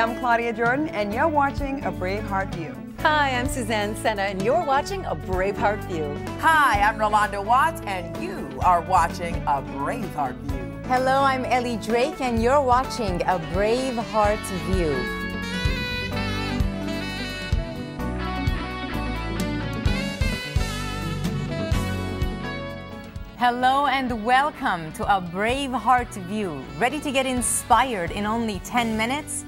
I'm Claudia Jordan, and you're watching A BraveHeart View. Hi, I'm Suzanne Senna, and you're watching A BraveHeart View. Hi, I'm Rolanda Watts, and you are watching A BraveHeart View. Hello, I'm Ellie Drake, and you're watching A BraveHeart View. Hello and welcome to A BraveHeart View. Ready to get inspired in only 10 minutes?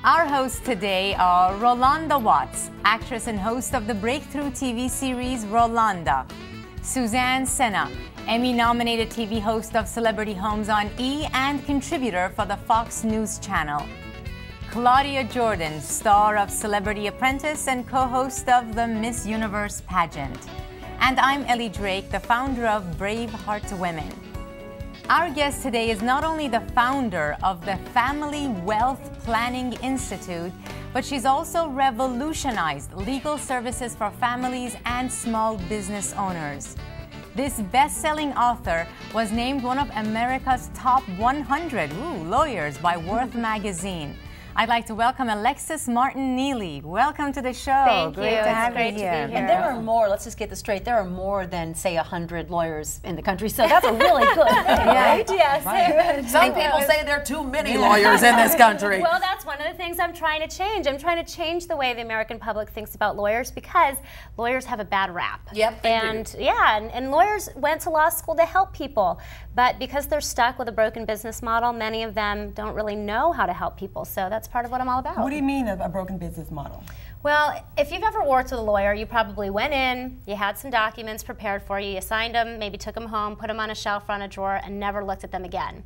Our hosts today are Rolanda Watts, actress and host of the breakthrough TV series Rolanda; Suzanne Senna, Emmy-nominated TV host of Celebrity Homes on E! And contributor for the Fox News Channel; Claudia Jordan, star of Celebrity Apprentice and co-host of the Miss Universe pageant. And I'm Ellie Drake, the founder of BraveHeart Women. Our guest today is not only the founder of the Family Wealth Planning Institute, but she's also revolutionized legal services for families and small business owners. This best-selling author was named one of America's top 100 lawyers by Worth magazine. I'd like to welcome Alexis Martin Neely. Welcome to the show. Thank you. Great to have It's you great here. to be here. And there are more, let's just get this straight, there are more than, say, 100 lawyers in the country, so that's a really good thing, right? Yes. Right. Some people say there are too many lawyers in this country. Well, that's one of the things I'm trying to change. I'm trying to change the way the American public thinks about lawyers, because lawyers have a bad rap. Yep, they and yeah, and lawyers went to law school to help people, but because they're stuck with a broken business model, many of them don't really know how to help people. So that's part of what I'm all about. What do you mean a broken business model? Well, if you've ever worked with a lawyer, you probably went in, you had some documents prepared for you, you signed them, maybe took them home, put them on a shelf or on a drawer, and never looked at them again.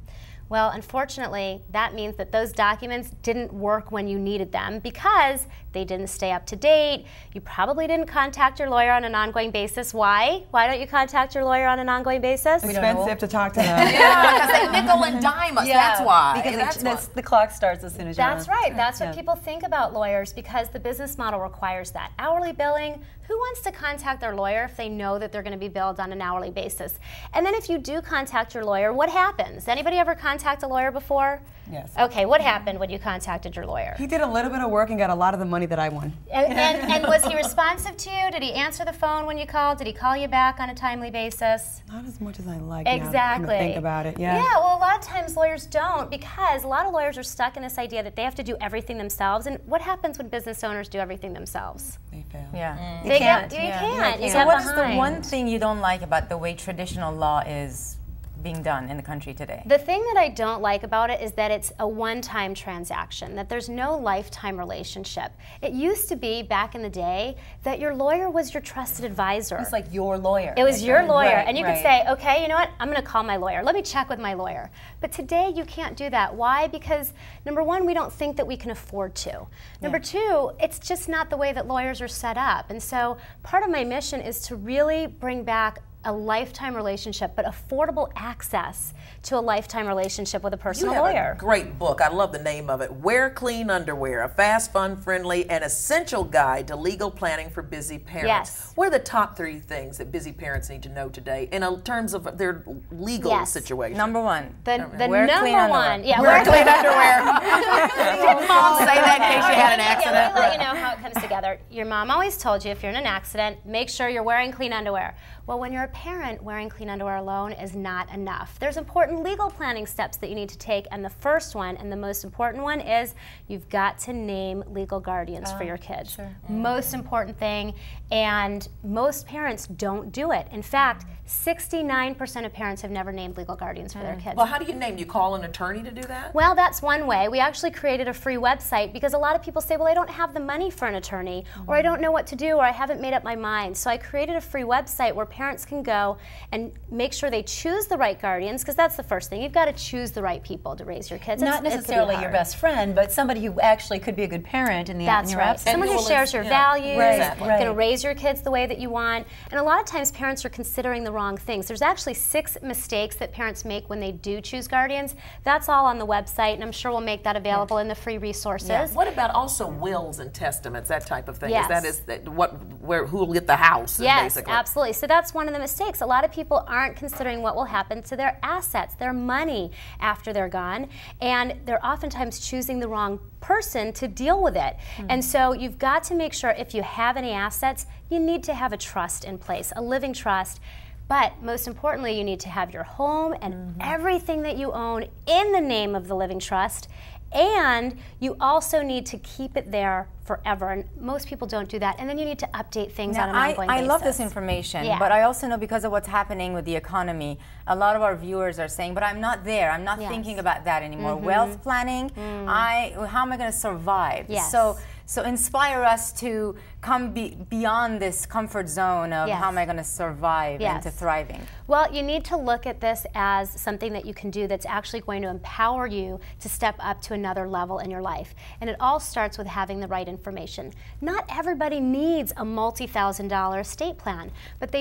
Well, unfortunately, that means that those documents didn't work when you needed them because they didn't stay up to date. You probably didn't contact your lawyer on an ongoing basis. Why? Why don't you contact your lawyer on an ongoing basis? Expensive to talk to them. Yeah, because they nickel and dime us. That's why. Because the clock starts as soon as you're That's right. That's what people think about lawyers, because the business model requires that. Hourly billing, who wants to contact their lawyer if they know that they're going to be billed on an hourly basis? And then if you do contact your lawyer, what happens? Anybody ever contact a lawyer before? Yes. Okay, what happened when you contacted your lawyer? He did a little bit of work and got a lot of the money that I won. And was he responsive to you? Did he answer the phone when you called? Did he call you back on a timely basis? Not as much as I like. Exactly. Now to think about it. Yeah. Yeah, well, a lot of times lawyers don't, because a lot of lawyers are stuck in this idea that they have to do everything themselves. And what happens when business owners do everything themselves? They fail. Yeah. You can't. You So get what's the behind. one thing you don't like about the way traditional law is being done in the country today? The thing that I don't like about it is that it's a one-time transaction, that there's no lifetime relationship. It used to be, back in the day, that your lawyer was your trusted advisor. It's like your lawyer. It was your lawyer, Right, and you could say, okay, you know what, I'm going to call my lawyer. Let me check with my lawyer. But today you can't do that. Why? Because number one, we don't think that we can afford to. Number two, it's just not the way that lawyers are set up. And so part of my mission is to really bring back a lifetime relationship, but affordable access to a lifetime relationship with a personal You have lawyer. a great book. I love the name of it. Wear Clean Underwear, a fast, fun-friendly, and essential guide to legal planning for busy parents. Yes. What are the top 3 things that busy parents need to know today in terms of their legal situation? Number one. The wear number clean underwear. one, yeah, Wear clean underwear. Didn't Mom say that in case you had an accident? Yeah, let me let you know how it comes together. Your mom always told you if you're in an accident, make sure you're wearing clean underwear. Well, when you're a parent, wearing clean underwear alone is not enough. There's important legal planning steps that you need to take, and the first one, and the most important one, is you've got to name legal guardians for your kids. Sure. Most important thing, and most parents don't do it. In fact, 69% of parents have never named legal guardians for their kids. Well, how do you name? You call an attorney to do that? Well, that's one way. We actually created a free website because a lot of people say, well, I don't have the money for an attorney, or I don't know what to do, or I haven't made up my mind. So I created a free website where parents can go and make sure they choose the right guardians, because that's the first thing. You've got to choose the right people to raise your kids. Not It can be necessarily your hard. best friend, but somebody who actually could be a good parent in That's your right. absence. Someone who will shares your values, Right, right. can raise your kids the way that you want. And a lot of times parents are considering the wrong things. There's actually 6 mistakes that parents make when they do choose guardians. That's all on the website, and I'm sure we'll make that available in the free resource resources. Yeah. What about also wills and testaments, that type of thing? Yes. Is that who will get the house? Yes, basically? absolutely. So that's one of the mistakes. A lot of people aren't considering what will happen to their assets, their money after they're gone, and they're oftentimes choosing the wrong person to deal with it. And so you've got to make sure if you have any assets, you need to have a trust in place, a living trust. But most importantly, you need to have your home and everything that you own in the name of the living trust. And you also need to keep it there forever, and most people don't do that. And then you need to update things on an ongoing basis. I love this information, but I also know because of what's happening with the economy, a lot of our viewers are saying, but I'm not there. I'm not thinking about that anymore. Wealth planning, how am I going to survive? Yes. So inspire us to come beyond this comfort zone of how am I going to survive into thriving. Well, you need to look at this as something that you can do that's actually going to empower you to step up to another level in your life. And it all starts with having the right information. Not everybody needs a multi-$1,000 estate plan, but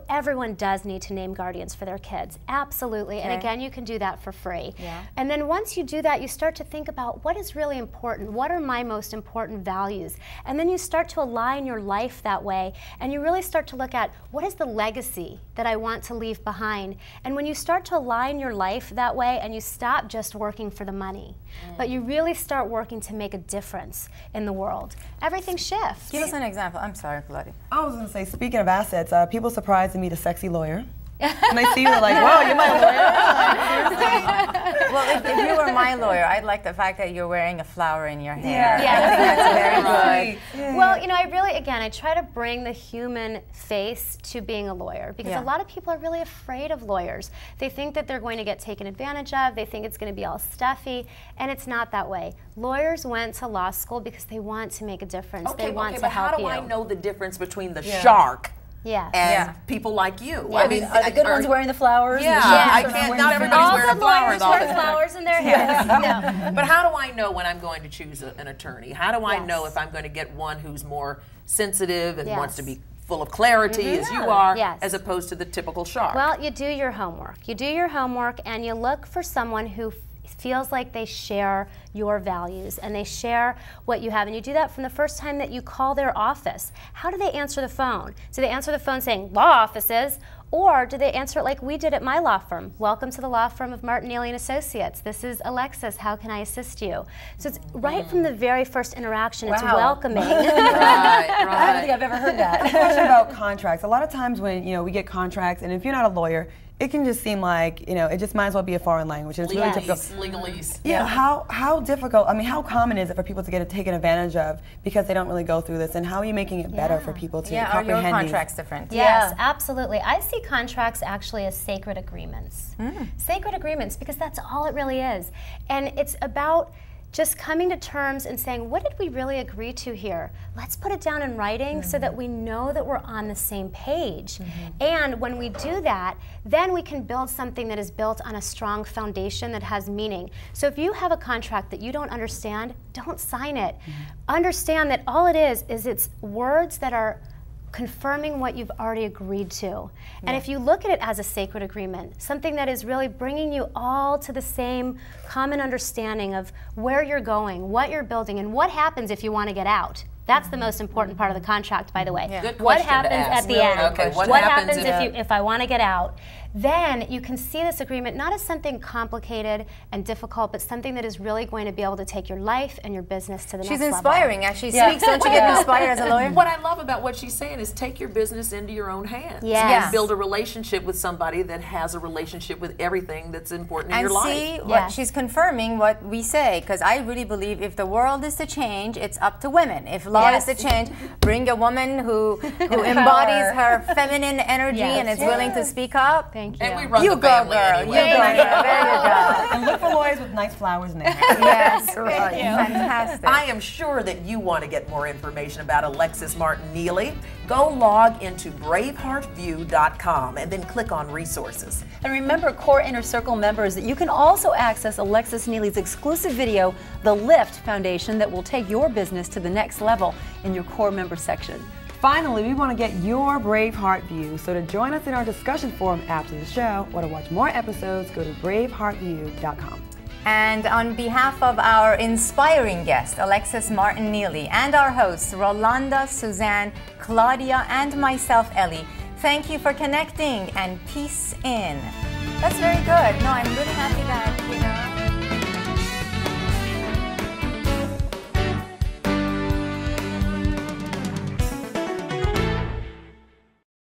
everyone does need to name guardians for their kids. Absolutely. And again, you can do that for free. And then once you do that, you start to think about what is really important. What are my most important values? And then you start to align your life that way, and you really start to look at what is the legacy that I want to leave behind. And when you start to align your life that way and you stop just working for the money, but you really start working to make a difference in the world, everything shifts. Give us an example. I'm sorry, Claudia. I was going to say, speaking of assets, people surprised to meet a sexy lawyer. And they see you, they're like, whoa, you're my lawyer? Like, well, if you were my lawyer, I'd like the fact that you're wearing a flower in your hair. Yeah. I think that's very good. Yeah. Well, you know, I try to bring the human face to being a lawyer, because a lot of people are really afraid of lawyers. They think that they're going to get taken advantage of, they think it's going to be all stuffy, and it's not that way. Lawyers went to law school because they want to make a difference. They want to help you. How do I know the difference between the shark and people like you? Yeah, I mean, are the good ones wearing the flowers? Yeah, I can't. Not everybody's wearing flowers all the time. Flowers in their hair. No. But how do I know when I'm going to choose an attorney? How do I know if I'm going to get one who's more sensitive and wants to be full of clarity as you are, as opposed to the typical shark? Well, you do your homework. You do your homework, and you look for someone who feels like they share your values and they share what you have. And you do that from the first time that you call their office. How do they answer the phone? Do they answer the phone saying, law offices? Or do they answer it like we did at my law firm? Welcome to the law firm of Martin, Ellie & Associates. This is Alexis. How can I assist you? So it's right from the very first interaction. It's welcoming. I don't think I've ever heard that. A question about contracts. A lot of times when we get contracts, and if you're not a lawyer, it can just seem like it just might as well be a foreign language. It's really difficult. Legalese. Yeah. How difficult? I mean, how common is it for people to get taken advantage of because they don't really go through this? And how are you making it better for people to comprehend are your these? contracts different? Yes, absolutely. I see contracts actually as sacred agreements. Sacred agreements, because that's all it really is. And it's about just coming to terms and saying, what did we really agree to here? Let's put it down in writing so that we know that we're on the same page. And when we do that, then we can build something that is built on a strong foundation that has meaning. So if you have a contract that you don't understand, don't sign it. Understand that all it is it's words that are confirming what you've already agreed to. And if you look at it as a sacred agreement, something that is really bringing you all to the same common understanding of where you're going, what you're building, and what happens if you want to get out. That's the most important part of the contract, by the way. Good What question happens to ask. at the end? Okay, what happens if I want to get out? Then you can see this agreement not as something complicated and difficult, but something that is really going to be able to take your life and your business to the next level. She's inspiring as she speaks. Don't you get inspired as a lawyer? What I love about what she's saying is take your business into your own hands. Yes. And build a relationship with somebody that has a relationship with everything that's important in your life. And see what she's confirming what we say, because I really believe if the world is to change, it's up to women. If law is to change, bring a woman who embodies her feminine energy and is willing to speak up. Thank you. And we run the family anyway. You go, girl. There you go. And look for lawyers with nice flowers in their hair. Yes, right. Fantastic. I am sure that you want to get more information about Alexis Martin Neely. Go log into BraveHeartView.com and then click on resources. And remember, Core Inner Circle members, that you can also access Alexis Neely's exclusive video, The Lift Foundation, that will take your business to the next level in your Core member section. Finally, we want to get your BraveHeart view. So to join us in our discussion forum after the show or to watch more episodes, go to BraveHeartView.com. And on behalf of our inspiring guest, Alexis Martin Neely, and our hosts, Rolanda, Suzanne, Claudia, and myself, Ellie, thank you for connecting, and peace in. That's very good. No, I'm really happy that,